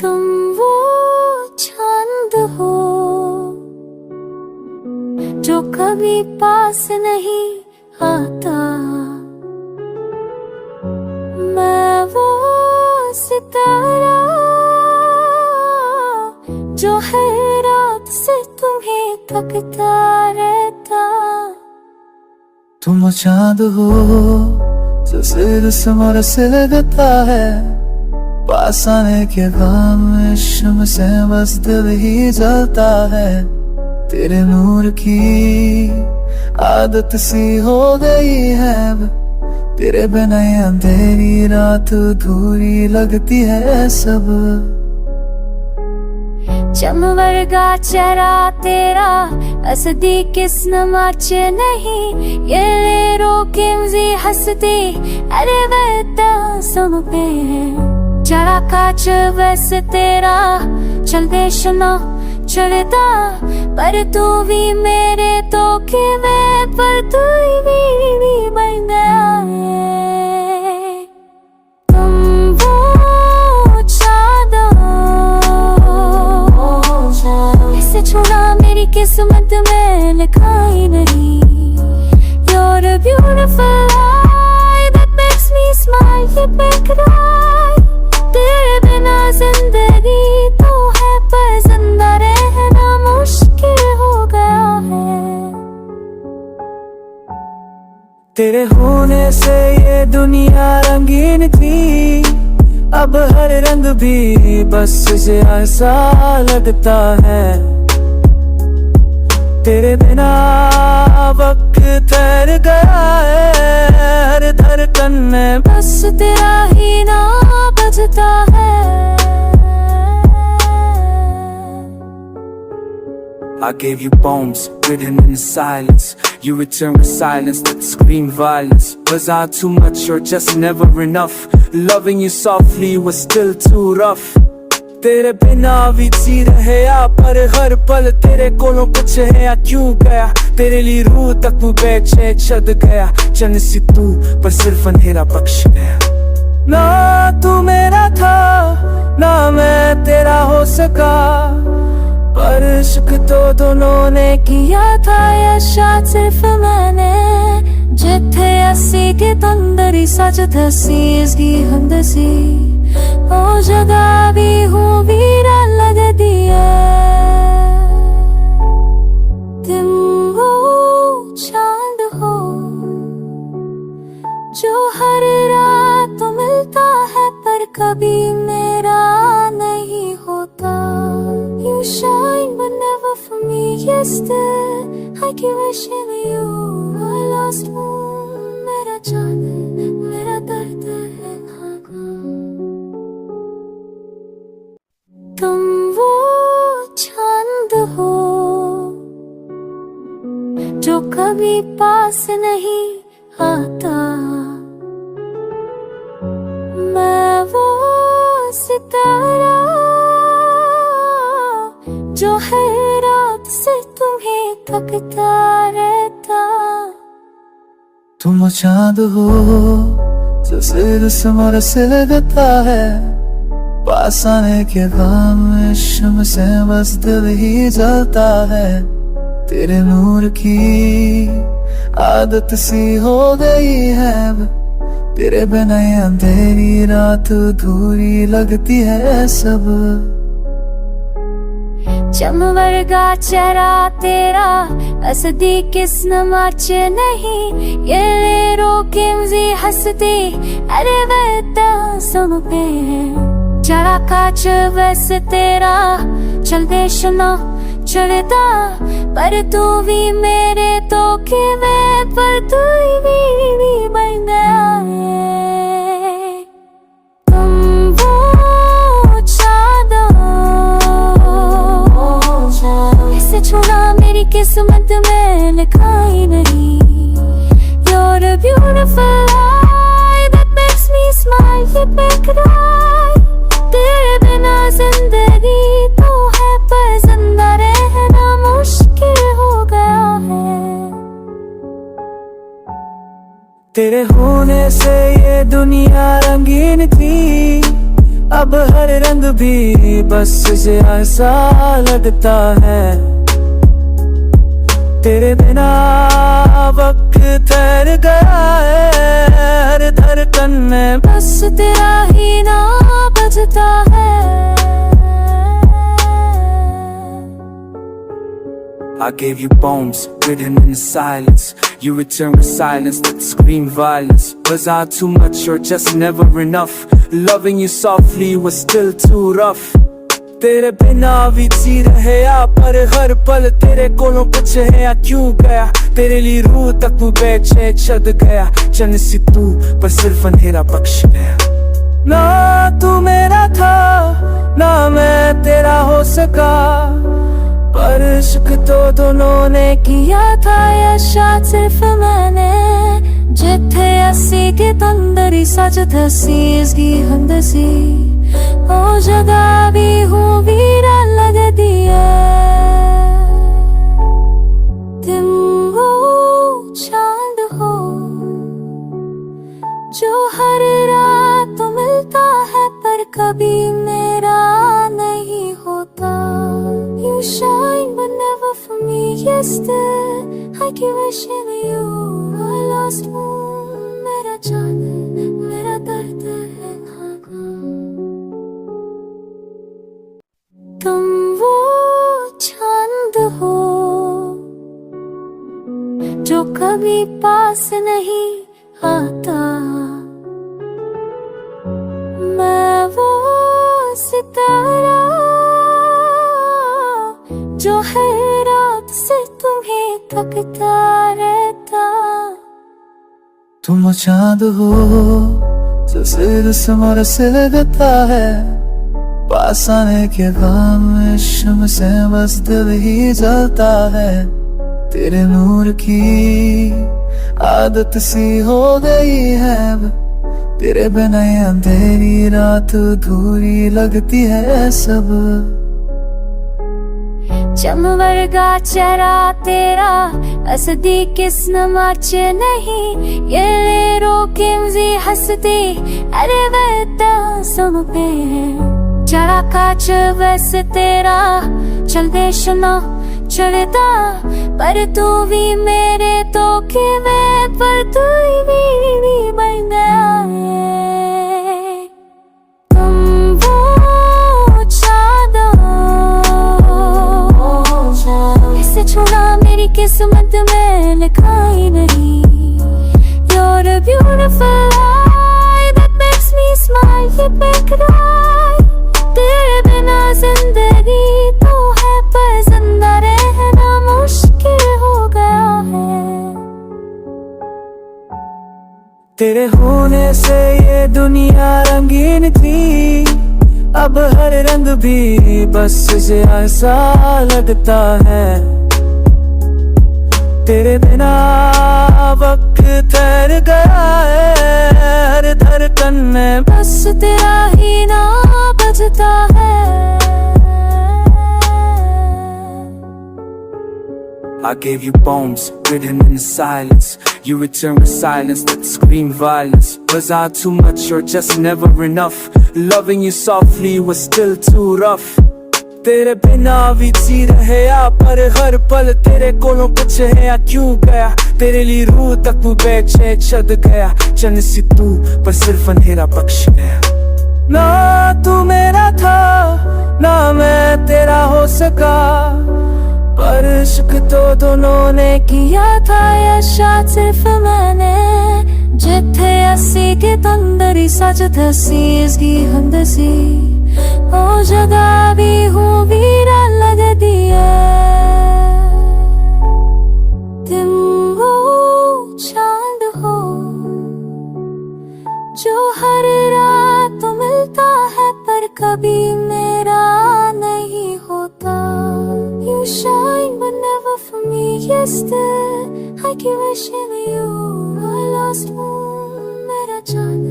तुम वो चांद हो जो कभी पास नहीं आता, मैं वो सितारा जो है रात से तुम्हें तकता रहता। तुम वो चांद हो जो सिर से से लगता है, पास आने के बाद में शम्स से बस दिल ही जलता है। तेरे नूर की आदत सी हो गई है अब, तेरे बिना ये अंधेरी रात अधूरी लगती है सब। चमवर्गा चेहरा तेरा असदी किस नमाच नहीं, ये रोके मुझे हंसते अरे वैता सुन पे चढ़ा काच बस तेरा चल देशना चलता, पर तू भी मेरे तो के मैं पर तू भी बन गया है। तुम वो चांद ऐसे छोड़ा मेरी किस्मत में लिखा ही नहीं। You're a beautiful eye that makes me smile, you make it right। तेरे बिना जिंदगी तो है पर जिंदा रहना मुश्किल हो गया है। तेरे होने से ये दुनिया रंगीन थी, अब हर रंग भी बस से ऐसा लगता है। तेरे बिना वक्त ठहर गया है, हर धड़कन में बस तेरा ही नाम बजता है। I gave you poems written in silence. You return with silence that scream violence. Was I too much or just never enough? Loving you softly was still too rough. तेरे बिना भी जी रहे या पर हर पल तेरे कोलों कुछ है या क्यों गया। तेरे लिए रूह तक तू बेचे छद गया, चन सी तू पर सिर्फ अंधेरा बख्श गया। ना तू मेरा था ना मैं तेरा हो सका, पर इश्क तो दोनों ने किया था या शायद सिर्फ मैंने, जिथे असी के तंदरी सच दसी इसकी हंदसी ओ जगह भी हूँ वीरा लग दिया। तुम वो चांद हो जो हर रात मिलता है पर कभी मेरा नहीं होता। You shine but never for me, yes still I keep wishing you I lost moon। मेरा चांद मेरा दर्द है खाका। तुम वो चांद हो जो कभी पास नहीं आता, मैं वो सितारा जो है रात से तुम्हें तकता रहता। तुम वो चांद हो जो सिर से लगता है, पास आने के बाद में शम्स से बस दिल ही जलता है। तेरे नूर की आदत सी हो गई है अब, तेरे बिना ये अंधेरी रात अधूरी लगती है सब। चमवर्गा चेहरा तेरा असदी किस नमाच नहीं, ये रोके मुझे हंसते अरे वैता सुन पे चढ़ा काच बस तेरा चल देशना चलता, पर तू भी मेरे तो के मैं पर तू भी बन गया है। तुम वो चांद ऐसे छोड़ा मेरी किस्मत में लिखा ही नहीं। You're a beautiful eye that makes me smile, you make it right। तेरे बिना जिंदगी तो है पर जिंदा रहना मुश्किल हो गया है। तेरे होने से ये दुनिया रंगीन थी, अब हर रंग भी बस से ऐसा लगता है, तेरे बिना वक्त ठहर गया है, हर धड़कन में बस तेरा ही नाम बजता है। I gave you poems written in the silence. You return with silence that scream violence. Was I too much or just never enough? Loving you softly was still too rough. तेरे बिना भी जी रहे आ, पर हर पल तेरे कोलों पूछे है क्यों गया। तेरे लिए रूह तक तू बेचे छद गया, चन सी तू पर सिर्फ अंधेरा बख्श गया। ना तू मेरा था ना मैं तेरा हो सका, पर इश्क तो दोनों ने किया था या शायद सिर्फ मैंने। जिथे असी के तंदरी सच धसी इसकी हंदसी, ओ जगह भी हूँ वीरा लग दिया। तुम वो चांद हो जो हर रात मिलता है पर कभी मेरा नहीं होता। You shine but never for me, yes still I keep wishing you I lost moon। मेरा चांद मेरा दर्द है नाकाम। तुम वो चांद हो जो कभी पास नहीं आता, मैं वो सितारा जो है रात से तुम्हें तकता रहता। तुम चांद हो जो सिर समर से लगता है, पास आने के बाद में शम्स से बस दिल ही जलता है। तेरे नूर की आदत सी हो गई है अब, तेरे बिना ये अंधेरी रात अधूरी लगती है सब। चमवर्गा चेहरा तेरा असदी किस्म माच नहीं, ये रोकिमजी हंसती अरे वैता सुन पे चढ़ा काच बस तेरा चल देशना चलता, पर तू भी मेरे तो कि मैं पर तू भी बन गया है। तुम वो चांद ऐसे छूना मेरी किस्मत में लिखा ही नहीं। You're a beautiful eye that makes me smile, you make it right। तेरे बिना जिंदगी तो है पर जिंदा रहना मुश्किल हो गया है। तेरे होने से ये दुनिया रंगीन थी, अब हर रंग भी बस से ऐसा लगता है। तेरे बिना वक्त ठहर गया है, हर धड़कन में बस तेरा ही नाम बजता है। I gave you poems written in the silence. You return with silence that scream violence. Was I too much or just never enough? Loving you softly was still too rough. तेरे बिना भी जी रहे आ, पर हर पल तेरे कोलों पूछे है क्यों गया। तेरे लिए रूह तक तू बेचे छद गया, चन सी तू पर सिर्फ अंधेरा बख्श गया। ना तू मेरा था ना मैं तेरा हो सका, पर इश्क तो दोनों ने किया था या शायद सिर्फ मैंने। जिथे असी के तंदरी सच धसी इसकी हंदसी, ओ जगह भी हूँ वीरा लग दिया। तुम वो चांद हो जो हर रात मिलता है पर कभी मेरा नहीं होता। You shine but never for me, yes still I keep wishing you I lost moon। मेरा चांद